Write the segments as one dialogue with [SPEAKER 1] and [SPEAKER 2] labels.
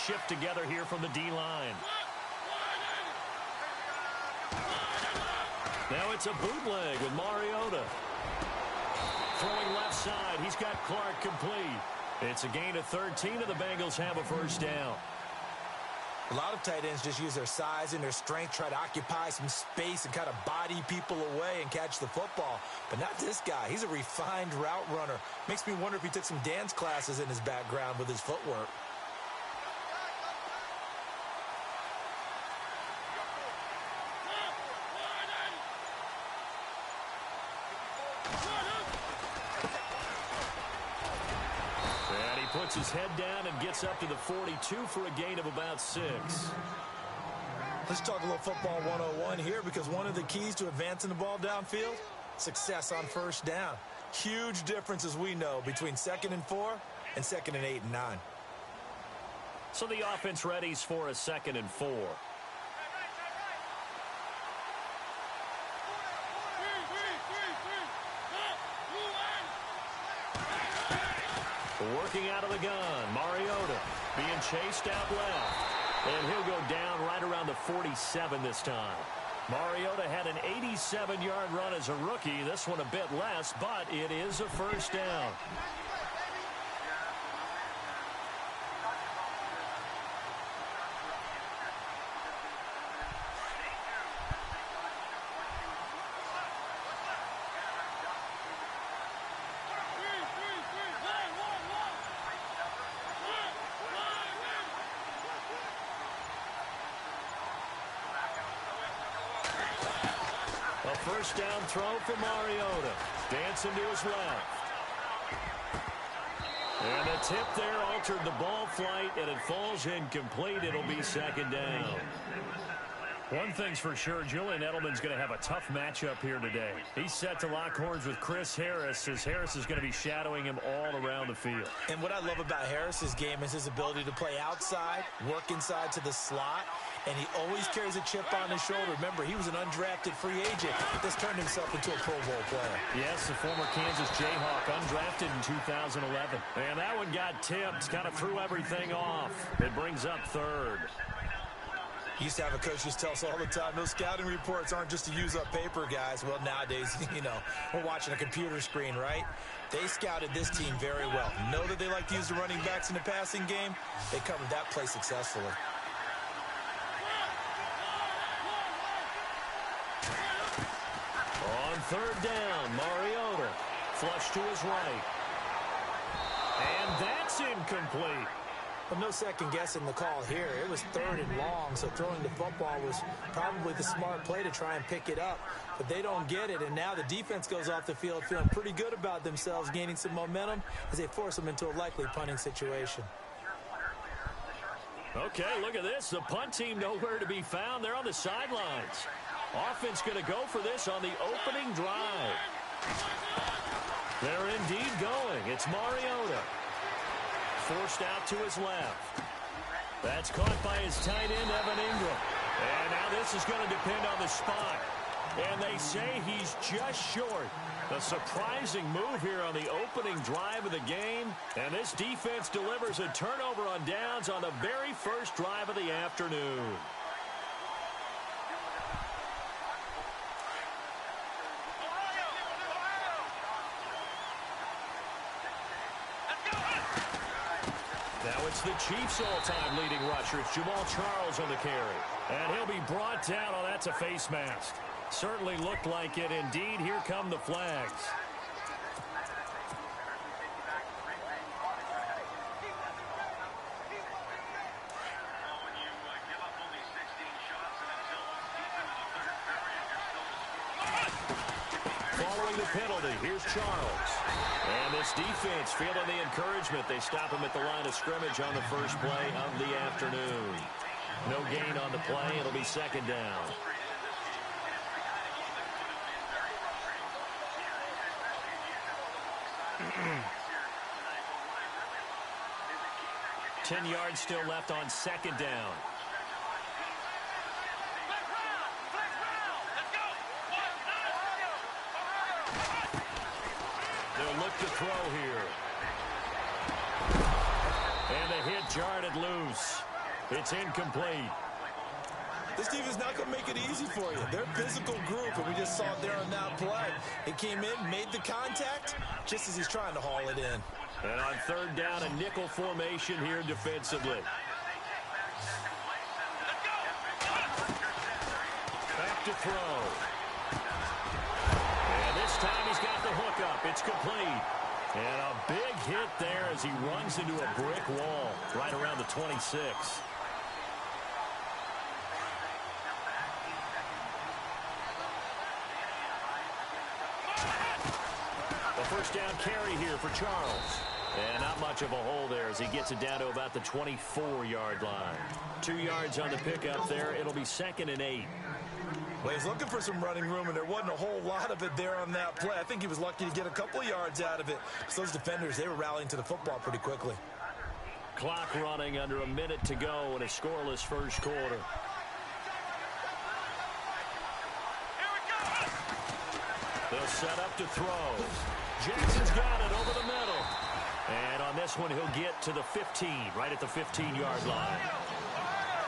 [SPEAKER 1] shift together here from the D-line. Now it's a bootleg with Mariota. Throwing left side. He's got Clark complete. It's a gain of 13, and the Bengals have a first down.
[SPEAKER 2] A lot of tight ends just use their size and their strength, try to occupy some space and kind of body people away and catch the football. But not this guy. He's a refined route runner. Makes me wonder if he took some dance classes in his background with his footwork.
[SPEAKER 1] Puts his head down and gets up to the 42 for a gain of about 6.
[SPEAKER 2] Let's talk a little football 101 here, because one of the keys to advancing the ball downfield, success on first down. Huge difference, as we know, between 2nd and 4 and 2nd and 8 and 9.
[SPEAKER 1] So the offense readies for a 2nd and 4. Working out of the gun, Mariota being chased out left. And he'll go down right around the 47 this time. Mariota had an 87-yard run as a rookie. This one a bit less, but it is a first down. First down throw for Mariota. Dancing to his left. And a tip there altered the ball flight, and it falls incomplete. It'll be 2nd down. One thing's for sure, Julian Edelman's going to have a tough matchup here today. He's set to lock horns with Chris Harris, as Harris is going to be shadowing him all around the field.
[SPEAKER 2] And what I love about Harris's game is his ability to play outside, work inside to the slot, and he always carries a chip on his shoulder. Remember, he was an undrafted free agent that's turned himself into a Pro Bowl player.
[SPEAKER 1] Yes, the former Kansas Jayhawk, undrafted in 2011. And that one got tipped, kind of threw everything off. It brings up 3rd.
[SPEAKER 2] Used to have a coach just tell us all the time, those scouting reports aren't just to use up paper, guys. Well, nowadays, we're watching a computer screen, right? They scouted this team very well. Know that they like to use the running backs in the passing game. They covered that play successfully.
[SPEAKER 1] On 3rd down, Mariota. Flush to his right. And that's incomplete.
[SPEAKER 2] But no second guessing the call here. It was 3rd and long, so throwing the football was probably the smart play to try and pick it up. But they don't get it, and now the defense goes off the field feeling pretty good about themselves, gaining some momentum as they force them into a likely punting situation.
[SPEAKER 1] Okay, look at this. The punt team nowhere to be found. They're on the sidelines. Offense going to go for this on the opening drive. They're indeed going. It's Mariota. Forced out to his left. That's caught by his tight end, Evan Ingram. And now this is going to depend on the spot. And they say he's just short. A surprising move here on the opening drive of the game. And this defense delivers a turnover on downs on the very first drive of the afternoon. Now it's the Chiefs' all-time leading rusher. It's Jamal Charles on the carry. And he'll be brought down. Oh, that's a face mask. Certainly looked like it. Indeed, here come the flags. Following the penalty, here's Charles. And this defense feeling the encouragement. They stop him at the line of scrimmage on the first play of the afternoon. No gain on the play. It'll be 2nd down. Ten yards still left on 2nd down. They'll look to throw here. And the hit jarred it loose. It's incomplete.
[SPEAKER 2] This team is not going to make it easy for you. They're a physical group, and we just saw it there on that play. He came in, made the contact, just as he's trying to haul it in.
[SPEAKER 1] And on third down, a nickel formation here defensively. Back to throw. And this time he's got the hook up. It's complete. And a big hit there as he runs into a brick wall right around the 26. A first down carry here for Charles. And not much of a hole there as he gets it down to about the 24-yard line. 2 yards on the pickup there. It'll be 2nd and 8.
[SPEAKER 2] Well, he's looking for some running room, and there wasn't a whole lot of it there on that play. I think he was lucky to get a couple of yards out of it. So those defenders, they were rallying to the football pretty quickly.
[SPEAKER 1] Clock running under a minute to go in a scoreless first quarter. They'll set up to throw. Jackson's got it over the middle. And on this one, he'll get to the 15, right at the 15-yard line.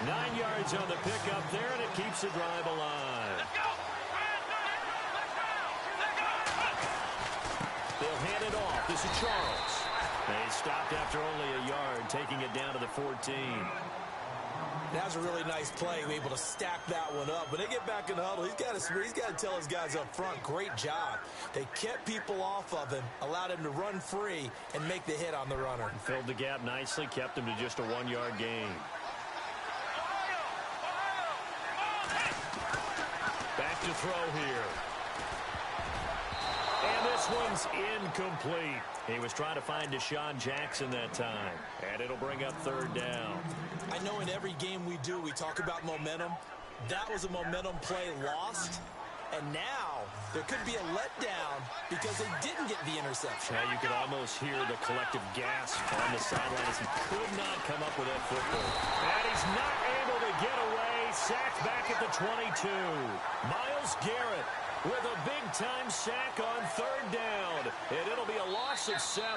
[SPEAKER 1] 9 yards on the pickup there, and it keeps the drive alive. They'll hand it off. This is Charles. They stopped after only a yard, taking it down to the 14.
[SPEAKER 2] That was a really nice play, able to stack that one up. When they get back in the huddle, he's got to tell his guys up front, great job. They kept people off of him, allowed him to run free, and make the hit on the runner.
[SPEAKER 1] Filled the gap nicely, kept him to just a 1-yard gain. Back to throw here. And this one's incomplete. He was trying to find Deshaun Jackson that time. And it'll bring up third down.
[SPEAKER 2] I know in every game we do, we talk about momentum. That was a momentum play lost. And now there could be a letdown because they didn't get the interception.
[SPEAKER 1] Now you could almost hear the collective gasp on the sideline as he could not come up with that football. And he's not able to get away. Sacked back at the 22. Myles Garrett with a big-time sack on third down. And it'll be a loss of 7.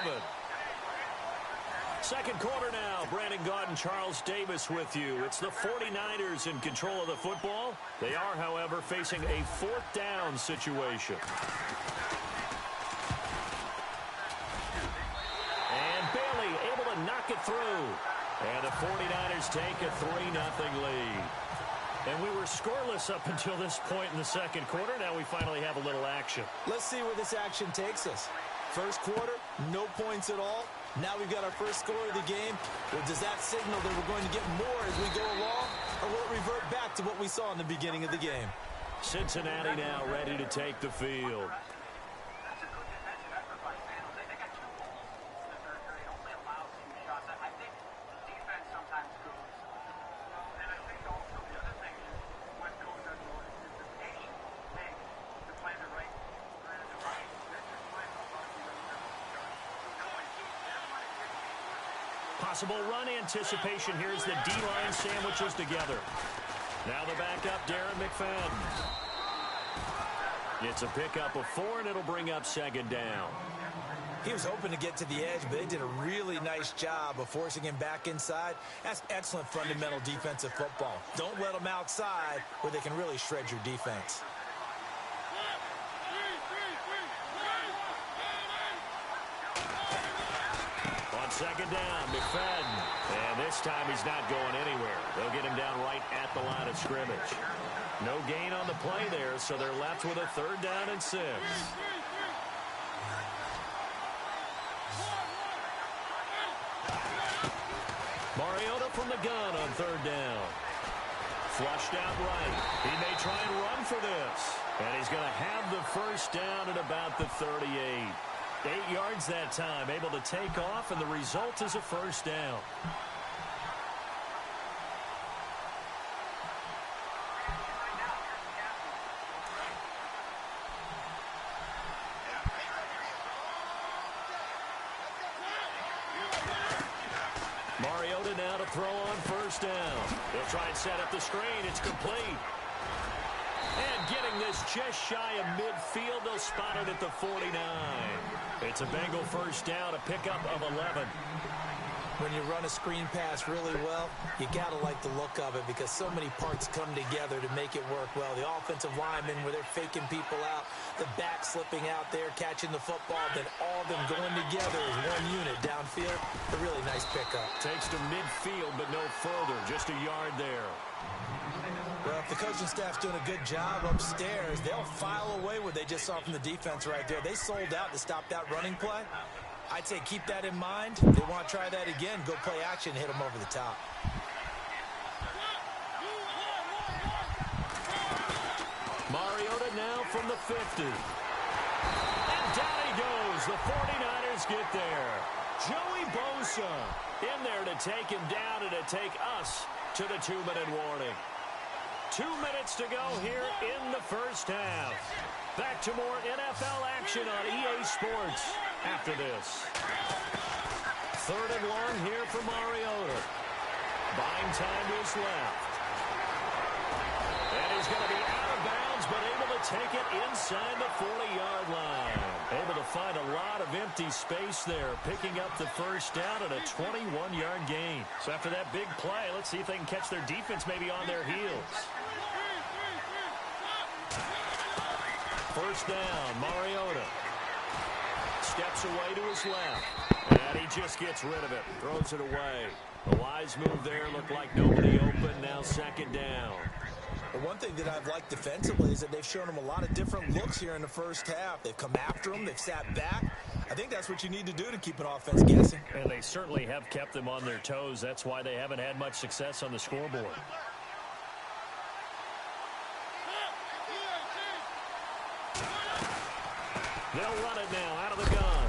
[SPEAKER 1] Second quarter now. Brandon Gaudin, Charles Davis with you. It's the 49ers in control of the football. They are, however, facing a fourth down situation. And Bailey able to knock it through. And the 49ers take a 3-0 lead. And we were scoreless up until this point in the second quarter. Now we finally have a little action.
[SPEAKER 2] Let's see where this action takes us. First quarter, no points at all. Now we've got our first score of the game. Well, does that signal that we're going to get more as we go along? Or will it revert back to what we saw in the beginning of the game?
[SPEAKER 1] Cincinnati now ready to take the field. Possible run anticipation here as the D-line sandwiches together. Now the backup, Darren McFadden. It's a pickup of 4, and it'll bring up second down.
[SPEAKER 2] He was hoping to get to the edge, but they did a really nice job of forcing him back inside. That's excellent fundamental defensive football. Don't let them outside where they can really shred your defense.
[SPEAKER 1] Second down, McFadden. And this time he's not going anywhere. They'll get him down right at the line of scrimmage. No gain on the play there, so they're left with a 3rd down and 6. Mariota from the gun on 3rd down. Flushed out right. He may try and run for this. And he's going to have the first down at about the 38. 8 yards that time, able to take off, and the result is a first down. Mariota now to throw on first down. They'll try and set up the screen. It's complete. And getting this just shy of midfield, they'll spot it at the 49. It's a Bengal first down, a pickup of 11.
[SPEAKER 2] When you run a screen pass really well, you got to like the look of it because so many parts come together to make it work well. The offensive linemen, where they're faking people out, the back slipping out there, catching the football, then all of them going together as one unit downfield. A really nice pickup.
[SPEAKER 1] Takes to midfield, but no further. Just a yard there.
[SPEAKER 2] Well, if the coaching staff's doing a good job upstairs, they'll file away what they just saw from the defense right there. They sold out to stop that running play. I'd say keep that in mind. If they want to try that again, go play action and hit them over the top.
[SPEAKER 1] Mariota now from the 50. And down he goes. The 49ers get there. Joey Bosa in there to take him down and to take us to the 2-minute warning. 2 minutes to go here in the first half. Back to more NFL action on EA Sports after this. 3rd and long here for Mariota. Buying time to his left. And he's going to be out of bounds, but able to take it inside the 40-yard line. Able to find a lot of empty space there, picking up the first down and a 21-yard gain. So after that big play, let's see if they can catch their defense maybe on their heels. First down, Mariota. Steps away to his left. And he just gets rid of it. Throws it away. The wise move there. Looked like nobody open. Now 2nd down.
[SPEAKER 2] The one thing that I've liked defensively is that they've shown him a lot of different looks here in the first half. They've come after him. They've sat back. I think that's what you need to do to keep an offense guessing.
[SPEAKER 1] And they certainly have kept them on their toes. That's why they haven't had much success on the scoreboard. They'll run it now out of the gun.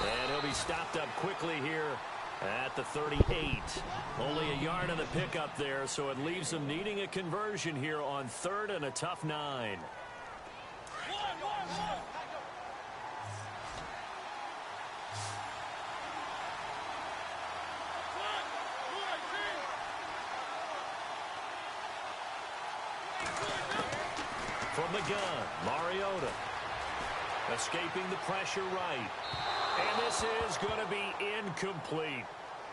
[SPEAKER 1] And he'll be stopped up quickly here at the 38. Only a yard on the pickup there, so it leaves them needing a conversion here on 3rd and a tough 9. From the gun, Mariota. Escaping the pressure right. And this is going to be incomplete.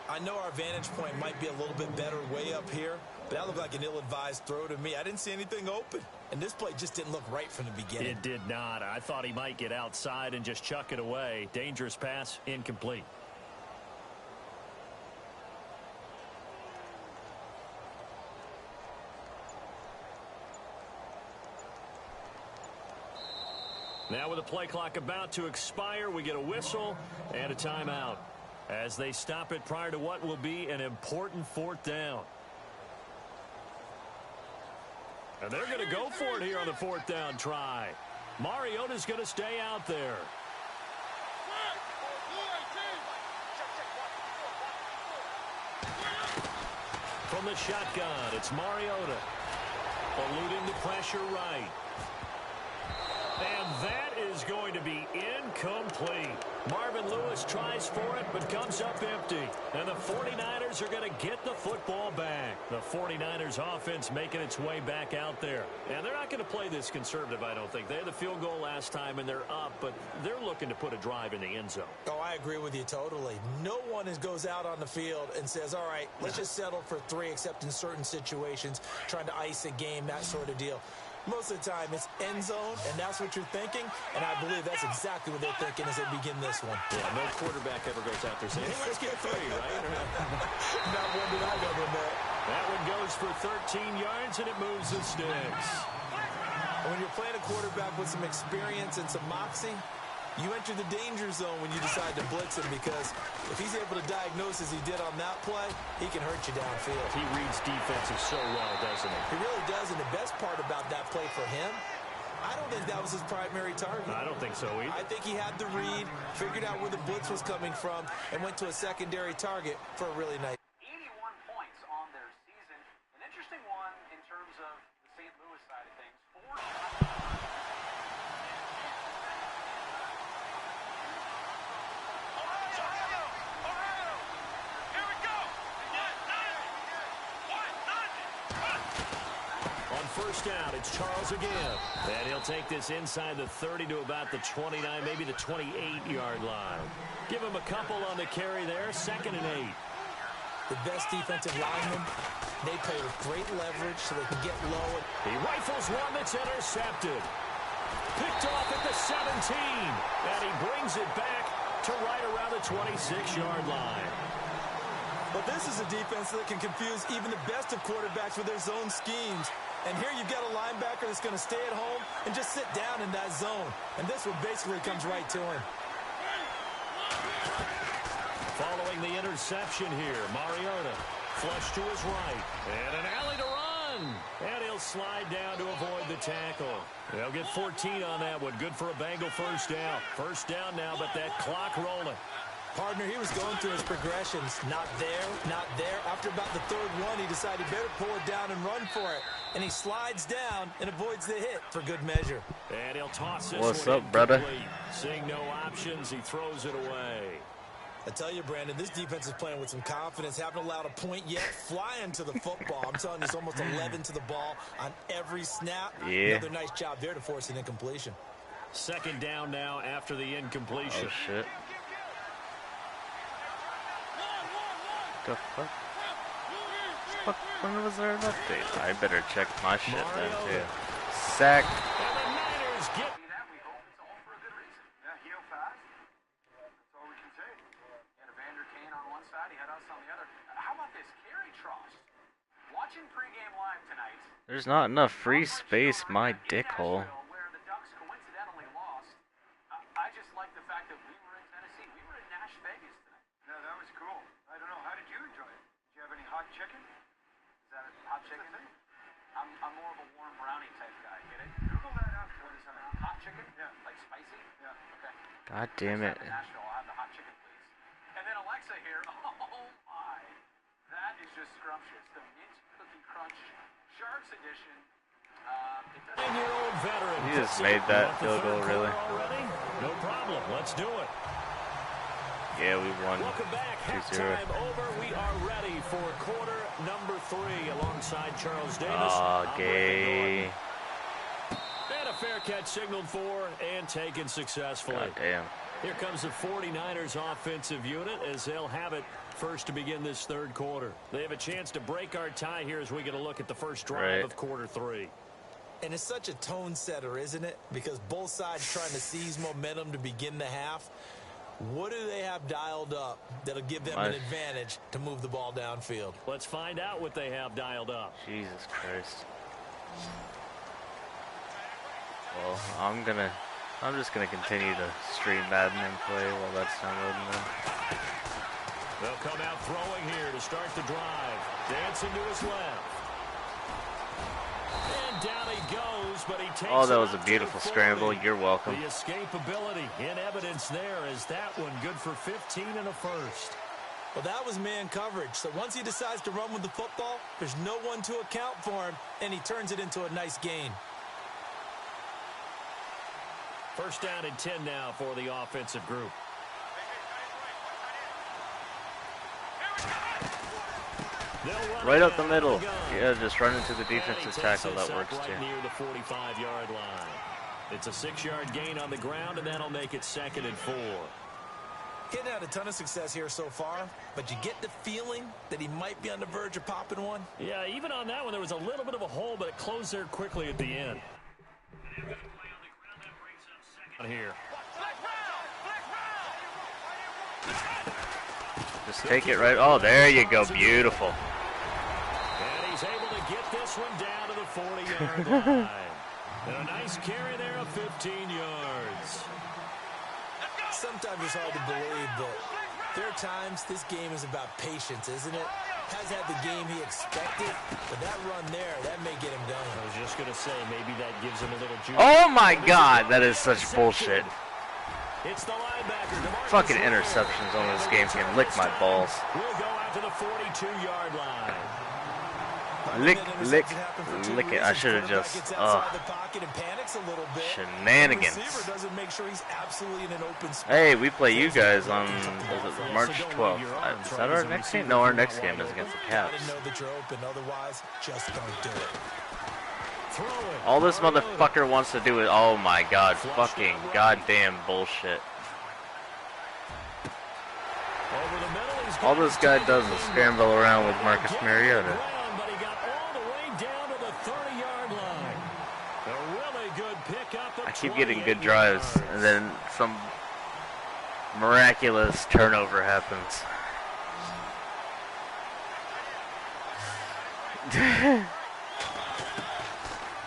[SPEAKER 2] I know our vantage point might be a little bit better way up here, but that looked like an ill-advised throw to me. I didn't see anything open, and this play just didn't look right from the beginning.
[SPEAKER 1] It did not. I thought he might get outside and just chuck it away. Dangerous pass, incomplete. Now with the play clock about to expire, we get a whistle and a timeout as they stop it prior to what will be an important 4th down. And they're going to go for it here on the 4th down try. Mariota's going to stay out there. From the shotgun, it's Mariota. Eluding the pressure right. And that is going to be incomplete. Marvin Lewis tries for it, but comes up empty. And the 49ers are going to get the football back. The 49ers offense making its way back out there. And they're not going to play this conservative, I don't think. They had the field goal last time, and they're up, but they're looking to put a drive in the end zone.
[SPEAKER 2] Oh, I agree with you totally. No one goes out on the field and says, all right, let's just settle for 3, except in certain situations, trying to ice a game, that sort of deal. Most of the time, it's end zone, and that's what you're thinking, and I believe that's exactly what they're thinking as they begin this one.
[SPEAKER 1] Yeah, no quarterback ever goes out there saying, hey, let's get 3, right?
[SPEAKER 2] Not one that I've ever met.
[SPEAKER 1] That one goes for 13 yards, and it moves the sticks.
[SPEAKER 2] And when you're playing a quarterback with some experience and some moxie, you enter the danger zone when you decide to blitz him, because if he's able to diagnose as he did on that play, he can hurt you downfield.
[SPEAKER 1] He reads defenses so well, doesn't he?
[SPEAKER 2] He really does, and the best part about that play for him, I don't think that was his primary target.
[SPEAKER 1] I don't think so either.
[SPEAKER 2] I think he had the read, figured out where the blitz was coming from, and went to a secondary target for a really nice.
[SPEAKER 3] 81 points on their season. An interesting one in terms of the St. Louis side of things. 4 shots.
[SPEAKER 1] First down, it's Charles again. And he'll take this inside the 30 to about the 29, maybe the 28-yard line. Give him a couple on the carry there, 2nd and 8.
[SPEAKER 2] the best defensive linemen, they play with great leverage so they can get low.
[SPEAKER 1] He rifles one that's intercepted. Picked off at the 17, and he brings it back to right around the 26-yard line.
[SPEAKER 2] But this is a defense that can confuse even the best of quarterbacks with their zone schemes. And here you've got a linebacker that's going to stay at home and just sit down in that zone. And this one basically comes right to him.
[SPEAKER 1] Following the interception here, Mariota flush to his right. And an alley to run. And he'll slide down to avoid the tackle. They'll get 14 on that one. Good for a Bengal first down. First down now, but that clock rolling.
[SPEAKER 2] Partner, he was going through his progressions. Not there, not there. After about the third one, he decided he better pull it down and run for it. And he slides down and avoids the hit for good measure.
[SPEAKER 1] And he'll toss this
[SPEAKER 4] What's
[SPEAKER 1] one
[SPEAKER 4] up, brother?
[SPEAKER 1] Seeing no options, he throws it away.
[SPEAKER 2] I tell you, Brandon, this defense is playing with some confidence. Haven't allowed a point yet. Flying to the football. I'm telling you, it's almost 11 to the ball on every snap.
[SPEAKER 4] Yeah.
[SPEAKER 2] Another nice job there to force an incompletion.
[SPEAKER 1] Second down now after the incompletion.
[SPEAKER 4] Oh, shit. The fuck? When was there an update? I better check my shit then, too. Sack.
[SPEAKER 1] And the Niners get...
[SPEAKER 3] That we hope it's all for a good reason. Yeah, heal fast. That's all we can say. He had a Vander Kane on one side, he had us on the other. How about this carry trust? Watching pregame live tonight.
[SPEAKER 4] There's not enough free space, my dickhole.
[SPEAKER 3] Where the Ducks coincidentally lost. I just like the fact that we were in Tennessee. We were in Nash Vegas tonight.
[SPEAKER 5] Yeah, that was cool. I don't know, how did you enjoy it? Did you have any hot chicken?
[SPEAKER 3] Is that hot chicken? I'm more of a warm brownie type guy, get it?
[SPEAKER 5] Google that up. What is that?
[SPEAKER 3] Hot chicken?
[SPEAKER 5] Yeah.
[SPEAKER 3] Like spicy?
[SPEAKER 5] Yeah.
[SPEAKER 3] Okay.
[SPEAKER 4] God damn it.
[SPEAKER 3] In Nashville, I'll have the hot chicken, please. And then Alexa here, oh my. That is just scrumptious. The Mint Cookie Crunch Sharks Edition.
[SPEAKER 1] 9-year-old veteran.
[SPEAKER 4] He just made that field goal, really.
[SPEAKER 1] Already? No problem. Let's do it.
[SPEAKER 4] Yeah, we won
[SPEAKER 1] Welcome back.
[SPEAKER 4] 2-0.
[SPEAKER 1] Halftime over. We are ready for quarter number 3 alongside Charles Davis.
[SPEAKER 4] Aw, gay.
[SPEAKER 1] And a fair catch signaled for and taken successfully.
[SPEAKER 4] God damn.
[SPEAKER 1] Here comes the 49ers offensive unit as they'll have it first to begin this third quarter. They have a chance to break our tie here as we get a look at the first drive of quarter 3.
[SPEAKER 2] And it's such a tone setter, isn't it? Because both sides trying to seize momentum to begin the half. What do they have dialed up that'll give them an advantage to move the ball downfield?
[SPEAKER 1] Let's find out what they have dialed up.
[SPEAKER 4] Jesus Christ. Well, I'm just gonna continue to stream Madden and play while that's downloading them.
[SPEAKER 1] They'll come out throwing here to start the drive. Dancing to his left. And down he goes, but he takes
[SPEAKER 4] Oh, that
[SPEAKER 1] it
[SPEAKER 4] was a
[SPEAKER 1] out
[SPEAKER 4] beautiful
[SPEAKER 1] to the
[SPEAKER 4] scramble.
[SPEAKER 1] 40.
[SPEAKER 4] You're welcome.
[SPEAKER 1] The escapability in evidence there is that one good for 15 and a first.
[SPEAKER 2] Well, that was man coverage. So once he decides to run with the football, there's no one to account for him, and he turns it into a nice gain.
[SPEAKER 1] First down and 10 now for the offensive group.
[SPEAKER 4] Right up the middle. Yeah, just run into the defensive tackle. That works
[SPEAKER 1] right
[SPEAKER 4] too.
[SPEAKER 1] near the 45-yard line. It's a 6-yard gain on the ground, and that'll make it 2nd and 4.
[SPEAKER 2] Getting had a ton of success here so far, but you get the feeling that he might be on the verge of popping one.
[SPEAKER 1] Yeah, even on that one, there was a little bit of a hole, but it closed there quickly at the end. Here.
[SPEAKER 4] Just take it right. Oh, there you go. Beautiful.
[SPEAKER 1] And he's able to get this one down to the 40-yard line. And a nice carry there of 15 yards.
[SPEAKER 2] Sometimes it's hard to believe, but there are times this game is about patience, isn't it? Has had the game he expected, but that run there, that may get him done.
[SPEAKER 1] I was just going to say, maybe that gives him a little juice.
[SPEAKER 4] Oh my God, that is such bullshit.
[SPEAKER 1] It's the linebacker.
[SPEAKER 4] Fucking interceptions on this game can lick my balls.
[SPEAKER 1] We'll go out to the 42-yard line.
[SPEAKER 4] Lick it. I should have just, Shenanigans. Hey, we play you guys on, is it March 12th? Is that our next game? No, our next game is against the Caps. All this motherfucker wants to do is, oh my God, fucking goddamn bullshit.
[SPEAKER 1] Over the middle, he's
[SPEAKER 4] All this guy does is scramble around with Marcus Mariota.
[SPEAKER 1] But he got all the way down to the 30-yard line. A really good pickup of
[SPEAKER 4] I keep getting good drives, and then some miraculous turnover happens.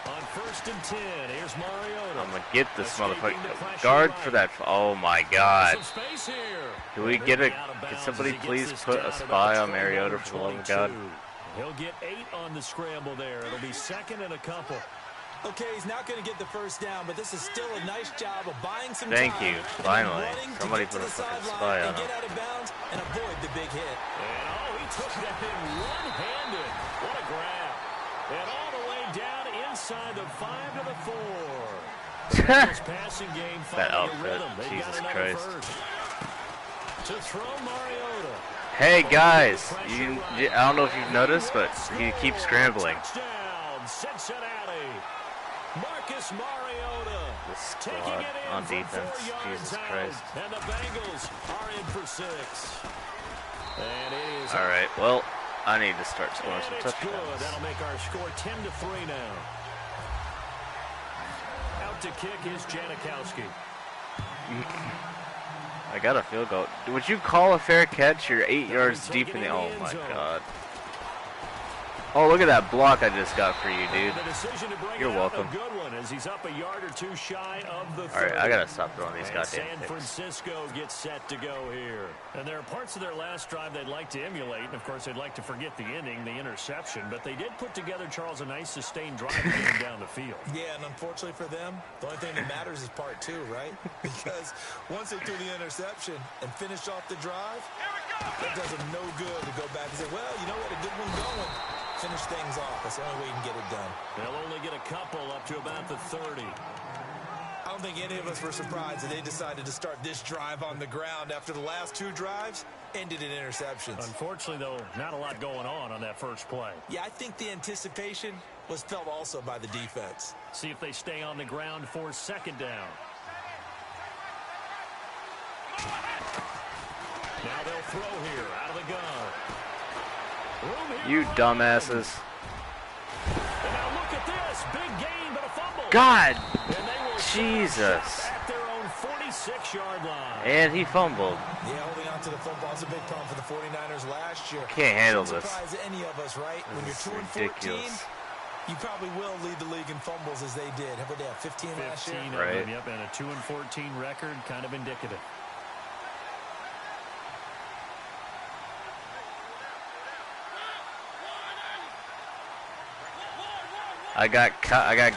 [SPEAKER 1] On 1st and 10, here's Mariota.
[SPEAKER 4] I'm gonna get this motherfucker. Guard for that. Oh my god. Can we get a? Can somebody please put a spy on Mariota for the love of God?
[SPEAKER 1] He'll get 8 on the scramble there. It'll be 2nd and a couple.
[SPEAKER 2] Okay, he's not going to get the first down, but this is still a nice job of buying some
[SPEAKER 4] Thank
[SPEAKER 2] time.
[SPEAKER 4] you. Finally, somebody put a fucking spy on him.
[SPEAKER 2] Get out of bounds and avoid the big hit.
[SPEAKER 1] And he took that in one-handed. What a grab. And all the way down inside the 5 to the 4. This passing game
[SPEAKER 4] That
[SPEAKER 1] finding a
[SPEAKER 4] outfit,
[SPEAKER 1] rhythm. They got
[SPEAKER 4] Jesus
[SPEAKER 1] another
[SPEAKER 4] Christ.
[SPEAKER 1] first. To throw Mariota.
[SPEAKER 4] Hey guys, I don't know if you've noticed, but he keeps scrambling.
[SPEAKER 1] Touchdown, Cincinnati. Marcus Mariota
[SPEAKER 4] The
[SPEAKER 1] taking
[SPEAKER 4] squad
[SPEAKER 1] it in
[SPEAKER 4] on
[SPEAKER 1] from
[SPEAKER 4] defense,
[SPEAKER 1] 4 yards
[SPEAKER 4] Jesus
[SPEAKER 1] out.
[SPEAKER 4] Christ.
[SPEAKER 1] And the Bengals are in for 6. And it is
[SPEAKER 4] All right, well, I need to start scoring
[SPEAKER 1] and
[SPEAKER 4] some
[SPEAKER 1] it's good.
[SPEAKER 4] touchdowns.
[SPEAKER 1] That'll make our score 10-3 now. Out to kick is Janikowski.
[SPEAKER 4] I got a field goal. Would you call a fair catch? You're 8 yards deep in the. Oh my god. Oh, look at that block I just got for you, dude. You're welcome.
[SPEAKER 1] A good one as he's up a yard or 2 shy of the 30.
[SPEAKER 4] All right, I gotta stop throwing these goddamn
[SPEAKER 1] San
[SPEAKER 4] picks.
[SPEAKER 1] Francisco gets set to go here. And there are parts of their last drive they'd like to emulate. And, of course, they'd like to forget the ending, the interception. But they did put together, Charles, a nice sustained drive to get them down the field.
[SPEAKER 2] Yeah, and unfortunately for them, the only thing that matters is part 2, right? Because once they threw the interception and finished off the drive, that does them no good to go back and say, well, you know what, a good one going. Finish things off. That's the only way you can get it done.
[SPEAKER 1] They'll only get a couple up to about the 30.
[SPEAKER 2] I don't think any of us were surprised that they decided to start this drive on the ground after the last 2 drives ended in interceptions.
[SPEAKER 1] Unfortunately, though, not a lot going on that first play.
[SPEAKER 2] Yeah, I think the anticipation was felt also by the defense.
[SPEAKER 1] See if they stay on the ground for 2nd down. Now they'll throw here out of the gun.
[SPEAKER 4] You dumbasses.
[SPEAKER 1] And now look at this. Big gain, but a fumble.
[SPEAKER 4] God.
[SPEAKER 1] And they will
[SPEAKER 4] Jesus.
[SPEAKER 1] at their own 46-yard line.
[SPEAKER 4] And he fumbled.
[SPEAKER 2] Yeah, holding on to the football is a big problem for the 49ers last year.
[SPEAKER 4] Can't handle this.
[SPEAKER 2] Surprise any of us, right? When
[SPEAKER 4] This
[SPEAKER 2] you're
[SPEAKER 4] is
[SPEAKER 2] 2 and 14,
[SPEAKER 4] ridiculous.
[SPEAKER 2] you probably will lead the league in fumbles as they did. How about they have 15 last year?
[SPEAKER 1] 15
[SPEAKER 4] Right.
[SPEAKER 1] of them, yep, and a 2 and 14 record, kind of indicative.
[SPEAKER 4] I got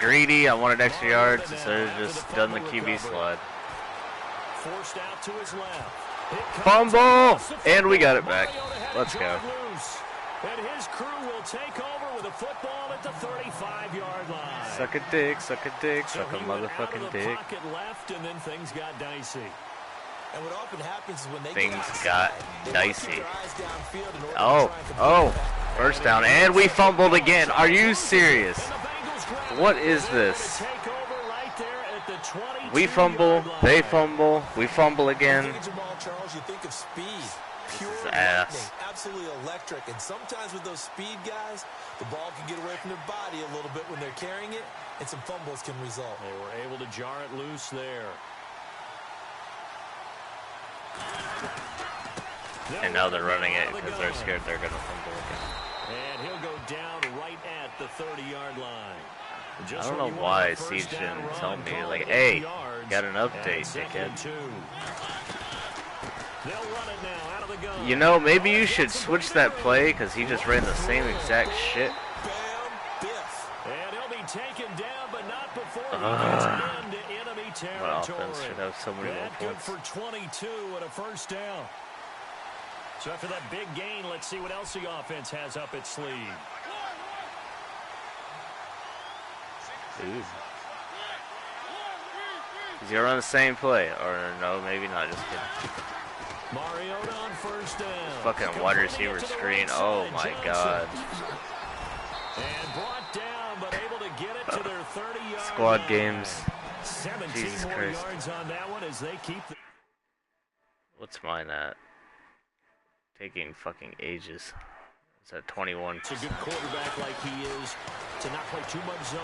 [SPEAKER 4] greedy. I wanted extra yards instead of just done the QB slide.
[SPEAKER 1] Forced out to his left.
[SPEAKER 4] Fumble! And we got it back. Let's go.
[SPEAKER 1] And his crew will take over with a football at the 35-yard line.
[SPEAKER 4] Suck a dick, suck a dick,
[SPEAKER 1] So
[SPEAKER 4] suck a
[SPEAKER 1] he went out of
[SPEAKER 4] motherfucking
[SPEAKER 1] the
[SPEAKER 4] dick.
[SPEAKER 1] pocket left, and then things got dicey.
[SPEAKER 2] And what often happens is when they
[SPEAKER 4] Things
[SPEAKER 2] get outside,
[SPEAKER 4] got
[SPEAKER 2] they
[SPEAKER 4] dicey.
[SPEAKER 2] keep their eyes downfield in order to
[SPEAKER 4] Oh,
[SPEAKER 2] try and complete
[SPEAKER 4] oh.
[SPEAKER 2] that.
[SPEAKER 4] First down. And we fumbled again. Are you serious? What is this? We fumble, they fumble, we fumble again.
[SPEAKER 2] Think of Jamal Charles, you think of speed. Pure
[SPEAKER 4] is
[SPEAKER 2] lightning,
[SPEAKER 4] ass.
[SPEAKER 2] absolutely electric. And sometimes with those speed guys, the ball can get away from their body a little bit when they're carrying it, and some fumbles can result.
[SPEAKER 1] They were able to jar it loose there.
[SPEAKER 4] And now they're running it because they're scared they're going to fumble again.
[SPEAKER 1] And he'll go down right at the 30-yard line.
[SPEAKER 4] I don't know why Siege didn't tell me, like, hey, got an update, dickhead.
[SPEAKER 1] They'll run it now out of the gun.
[SPEAKER 4] You know, maybe you should switch that play because he just ran the same exact shit.
[SPEAKER 2] Bam, biff.
[SPEAKER 1] And he'll be taken down, but not before he gets into enemy
[SPEAKER 4] What
[SPEAKER 1] territory.
[SPEAKER 4] offense should have so many more
[SPEAKER 1] That good
[SPEAKER 4] points?
[SPEAKER 1] for 22 and a first down. So after that big gain, let's see what else the offense has up its sleeve.
[SPEAKER 4] Ooh. He's gonna run the same play, or no, maybe not. Just kidding.
[SPEAKER 1] Mariota on first down.
[SPEAKER 4] Fucking wide receiver screen. Oh my god.
[SPEAKER 1] And brought down, but able to get it to their 30-yard
[SPEAKER 4] Squad
[SPEAKER 1] line.
[SPEAKER 4] games.
[SPEAKER 1] 17
[SPEAKER 4] Jesus
[SPEAKER 1] more
[SPEAKER 4] Christ.
[SPEAKER 1] yards on that one as they keep the...
[SPEAKER 4] What's mine at? Taking fucking ages. It's at 21.
[SPEAKER 1] It's a good quarterback like he is to not play too much zone.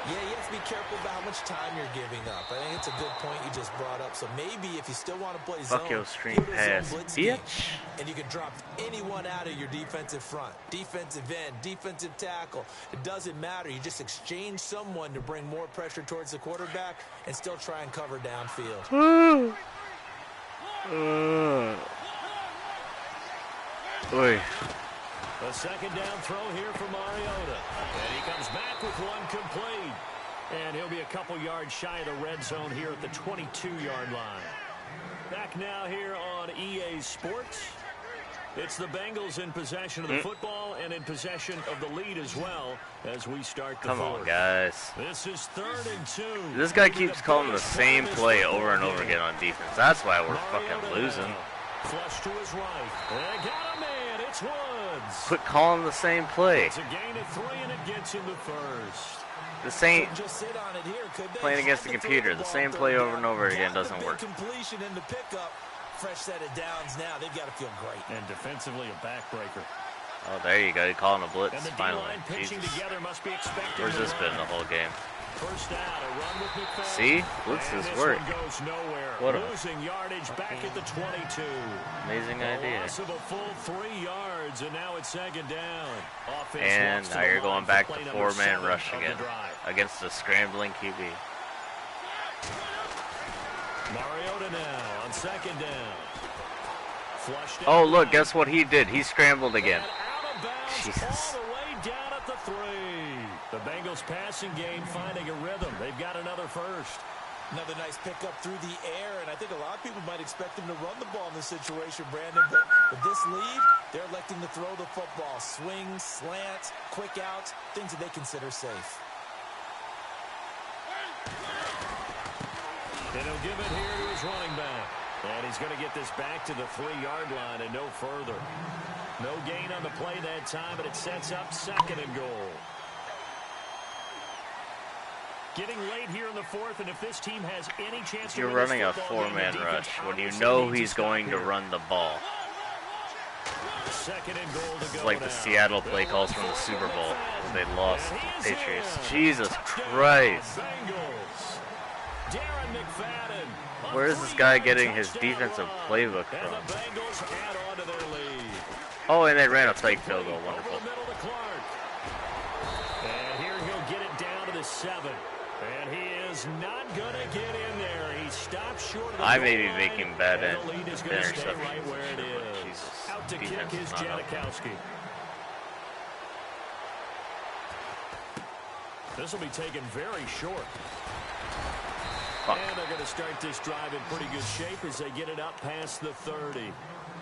[SPEAKER 2] Yeah, you have to be careful about how much time you're giving up. I think it's a good point you just brought up. So maybe if you still want to play zone,
[SPEAKER 4] Fuck your screen
[SPEAKER 2] put a
[SPEAKER 4] pass,
[SPEAKER 2] zone blitz scheme,
[SPEAKER 4] bitch.
[SPEAKER 2] and you can drop anyone out of your defensive front, defensive end, defensive tackle. It doesn't matter. You just exchange someone to bring more pressure towards the quarterback and still try and cover downfield.
[SPEAKER 4] Oy.
[SPEAKER 1] A second down throw here for Mariota. And he comes back with one complete. And he'll be a couple yards shy of the red zone here at the 22-yard line. Back now here on EA Sports. It's the Bengals in possession of the football and in possession of the lead as well as we start the
[SPEAKER 4] Come
[SPEAKER 1] fourth.
[SPEAKER 4] on, guys.
[SPEAKER 1] This is 3rd and 2.
[SPEAKER 4] This guy keeps calling the same play over and over again on defense. That's why we're fucking losing.
[SPEAKER 1] Flush to his right. They got a man. It's Woods.
[SPEAKER 4] Quit calling the same play.
[SPEAKER 1] It's a gain of 3, and it gets him the first.
[SPEAKER 4] This ain't
[SPEAKER 2] Just sit on it here. Could they
[SPEAKER 4] playing against the
[SPEAKER 2] have to
[SPEAKER 4] computer.
[SPEAKER 2] throw
[SPEAKER 4] The
[SPEAKER 2] ball
[SPEAKER 4] same
[SPEAKER 2] third
[SPEAKER 4] play over
[SPEAKER 2] down?
[SPEAKER 4] and over again
[SPEAKER 2] Got the
[SPEAKER 4] doesn't
[SPEAKER 2] big
[SPEAKER 4] work.
[SPEAKER 2] Completion in the pickup. Fresh set of downs now. They've got to feel great.
[SPEAKER 1] And defensively a backbreaker.
[SPEAKER 4] Oh, there you go. You're calling a blitz
[SPEAKER 1] And the
[SPEAKER 4] finally.
[SPEAKER 1] D-line pitching
[SPEAKER 4] Jesus.
[SPEAKER 1] together must be expected.
[SPEAKER 4] Where's
[SPEAKER 1] to
[SPEAKER 4] this been
[SPEAKER 1] run.
[SPEAKER 4] the whole game?
[SPEAKER 1] First out, a run with McFadden.
[SPEAKER 4] See? Blitzes
[SPEAKER 1] And
[SPEAKER 4] work.
[SPEAKER 1] this one goes nowhere.
[SPEAKER 4] What a
[SPEAKER 1] Losing yardage back at the 22.
[SPEAKER 4] amazing
[SPEAKER 1] A
[SPEAKER 4] idea.
[SPEAKER 1] loss of a full 3 yards, and now it's second down. Offense
[SPEAKER 4] And
[SPEAKER 1] walks to
[SPEAKER 4] now
[SPEAKER 1] the
[SPEAKER 4] you're
[SPEAKER 1] line
[SPEAKER 4] going
[SPEAKER 1] for
[SPEAKER 4] back
[SPEAKER 1] play
[SPEAKER 4] to
[SPEAKER 1] number
[SPEAKER 4] 4-man
[SPEAKER 1] 7
[SPEAKER 4] rush
[SPEAKER 1] of the
[SPEAKER 4] again
[SPEAKER 1] drive.
[SPEAKER 4] against the scrambling QB.
[SPEAKER 1] Mariota now on second down. Flushed
[SPEAKER 4] Oh,
[SPEAKER 1] out
[SPEAKER 4] look,
[SPEAKER 1] right.
[SPEAKER 4] guess what he did? He scrambled again.
[SPEAKER 1] And out of bounds
[SPEAKER 4] Jesus.
[SPEAKER 1] all the way down at the 3. The Bengals passing game finding a rhythm. They've got another first.
[SPEAKER 2] Another nice pickup through the air, and I think a lot of people might expect them to run the ball in this situation, Brandon, but with this lead, they're electing to throw the football. Swings, slants, quick outs, things that they consider safe.
[SPEAKER 1] And he'll give it here to his running back. And he's going to get this back to the 3-yard line and no further. No gain on the play that time, but it sets up 2nd and goal. Getting late here in the 4th, and if this team has any chance to
[SPEAKER 4] You're
[SPEAKER 1] win this
[SPEAKER 4] running a
[SPEAKER 1] football game, the
[SPEAKER 4] 4-man
[SPEAKER 1] defense
[SPEAKER 4] rush when you
[SPEAKER 1] obviously
[SPEAKER 4] know
[SPEAKER 1] needs
[SPEAKER 4] he's
[SPEAKER 1] stop
[SPEAKER 4] going to
[SPEAKER 1] here.
[SPEAKER 4] run the ball.
[SPEAKER 1] 2nd and goal to
[SPEAKER 4] It's
[SPEAKER 1] go
[SPEAKER 4] like the
[SPEAKER 1] now.
[SPEAKER 4] Seattle play calls from the Super Bowl when they lost to the Patriots. Jesus Christ.
[SPEAKER 1] Bengals. Darren McFadden.
[SPEAKER 4] Where is this guy getting his defensive playbook
[SPEAKER 1] And
[SPEAKER 4] from?
[SPEAKER 1] the Bengals add on to their lead.
[SPEAKER 4] Oh, and they ran a fake field goal. Wonderful.
[SPEAKER 1] Over the middle to Clark. And here he'll get it down to the 7. And he is not going to get in there. He stops short of the
[SPEAKER 4] I
[SPEAKER 1] goal
[SPEAKER 4] may be
[SPEAKER 1] line,
[SPEAKER 4] making bad
[SPEAKER 1] and the lead is going to stay
[SPEAKER 4] interceptions
[SPEAKER 1] right where it
[SPEAKER 4] this year, but
[SPEAKER 1] is.
[SPEAKER 4] Jesus,
[SPEAKER 1] Out to kick
[SPEAKER 4] defense
[SPEAKER 1] is
[SPEAKER 4] is not helping.
[SPEAKER 1] Janikowski. This will be taken very short.
[SPEAKER 4] Fuck.
[SPEAKER 1] And they're going to start this drive in pretty good shape as they get it up past the 30.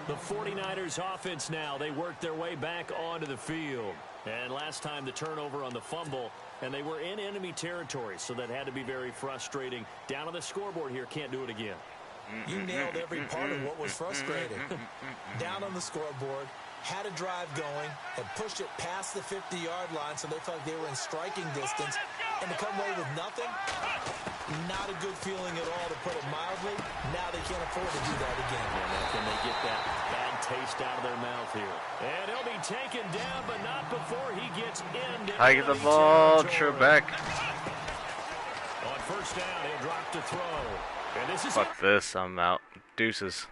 [SPEAKER 1] The 49ers offense now, they work their way back onto the field. And last time the turnover on the fumble, and they were in enemy territory, so that had to be very frustrating. Down on the scoreboard here, can't do it again.
[SPEAKER 2] You nailed every part of what was frustrating. Down on the scoreboard, had a drive going, had pushed it past the 50-yard line, so they felt like they were in striking distance, and to come away with nothing, not a good feeling at all, to put it mildly. Now they can't afford to do that again.
[SPEAKER 1] And now can they get that bad taste out of their mouth here? And he'll be taken down, but not before he gets into
[SPEAKER 4] Hike the
[SPEAKER 1] enemy
[SPEAKER 4] ball,
[SPEAKER 1] territory.
[SPEAKER 4] Trebek.
[SPEAKER 1] On first down, he'll drop to throw. And this is
[SPEAKER 4] Fuck this, I'm out. Deuces.